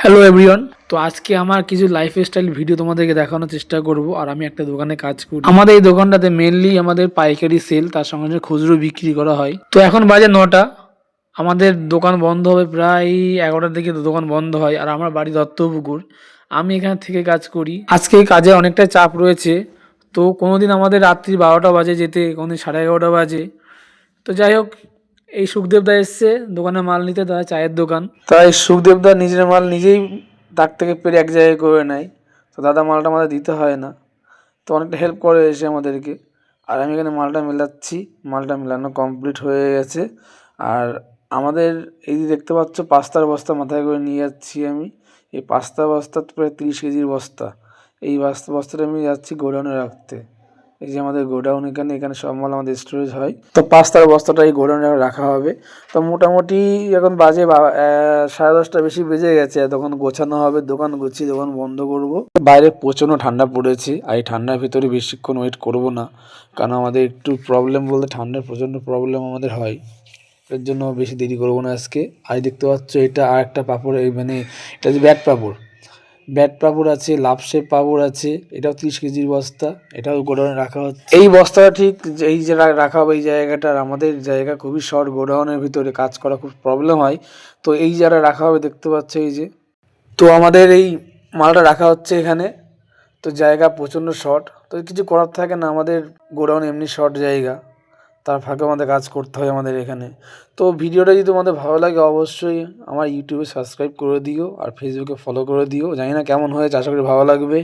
Hello everyone. তো আজকে আমার কিছু লাইফস্টাইল ভিডিও তোমাদেরকে দেখানোর চেষ্টা করব। আর আমি একটা দোকানে কাজ করি। আমাদের এই দোকানটাতে মেনলি আমাদের পাইকারি সেল, তার সঙ্গে সঙ্গে খুচরো বিক্রি করা হয়। তো এখন বাজে 9টা, আমাদের দোকান বন্ধ হবে প্রায় 11টার দিকে। দোকান বন্ধ হয় আর আমার বাড়ি দত্তপুকুর। আমি এখান থেকে কাজ করি। আজকে এই কাজে অনেকটাই চাপ রয়েছে। তো কোনোদিন আমাদের রাত্রি 12টা বাজে যেতে, কোনোদিন 11:30 বাজে। তো যাই হোক, এই সুখদেবদা এসছে দোকানে মাল নিতে, তার চায়ের দোকান। তাই সুখদেবদা নিজের মাল নিজেই দাগ থেকে পেরে এক জায়গায় করে নেয়। তো দাদা মালটা আমাদের দিতে হয় না, তো অনেকটা হেল্প করে এসে আমাদেরকে। আর আমি এখানে মালটা মেলাচ্ছি, মালটা মেলানো কমপ্লিট হয়ে গেছে। আর আমাদের এই যে দেখতে পাচ্ছ পাস্তার বস্তা মাথায় করে নিয়ে যাচ্ছি আমি। এই পাস্তা বস্তা প্রায় 30 কেজির বস্তা। এই বস্তাটা আমি যাচ্ছি গোডাউনে রাখতে। এই যে আমাদের গোডাউন, এখানে এখানে সব মাল আমাদের স্টোরেজ হয়। তো পাস্তার বস্তাটা এই গোডাউনে রাখা হবে। তো মোটামুটি এখন বাজে 10:30 বেশি বেজে গেছে। তখন গোছানো হবে, দোকান গুছিয়ে দোকান বন্ধ করব। বাইরে প্রচণ্ড ঠান্ডা পড়েছে, আর এই ঠান্ডার ভিতরে বেশিক্ষণ ওয়েট করব না, কারণ আমাদের একটু প্রবলেম বলতে ঠান্ডার প্রচণ্ড প্রবলেম আমাদের হয়। এর জন্য বেশি দেরি করবো না আজকে। আর দেখতে পাচ্ছ এটা আর একটা পাঁপড়, এই মানে এটা যে ব্যাট পাঁপড়, ব্যাট পাঁপড় আছে, লাভশেপ পাঁপড় আছে। এটাও 30 কেজির বস্তা, এটাও গোডাউনে রাখা হচ্ছে। এই বস্তাটা ঠিক এই যে রাখা হবে এই জায়গাটা, আর আমাদের জায়গা খুবই শর্ট, গোডাউনের ভিতরে কাজ করা খুব প্রবলেম হয়। তো এই জায়গাটা রাখা হবে, দেখতে পাচ্ছ এই যে। তো আমাদের এই মালটা রাখা হচ্ছে এখানে। তো জায়গা প্রচণ্ড শর্ট, তো কিছু করার থাকে না, আমাদের গোডাউন এমনি শর্ট জায়গা, তার ফাঁকে আমাদের কাজ করতে হয় আমাদের এখানে। তো ভিডিওটা যদি তোমাদের ভালো লাগে অবশ্যই আমার ইউটিউবে সাবস্ক্রাইব করে দিও আর ফেসবুকে ফলো করে দিও। জানি না কেমন হয়েছে, আশা করি ভালো লাগবে।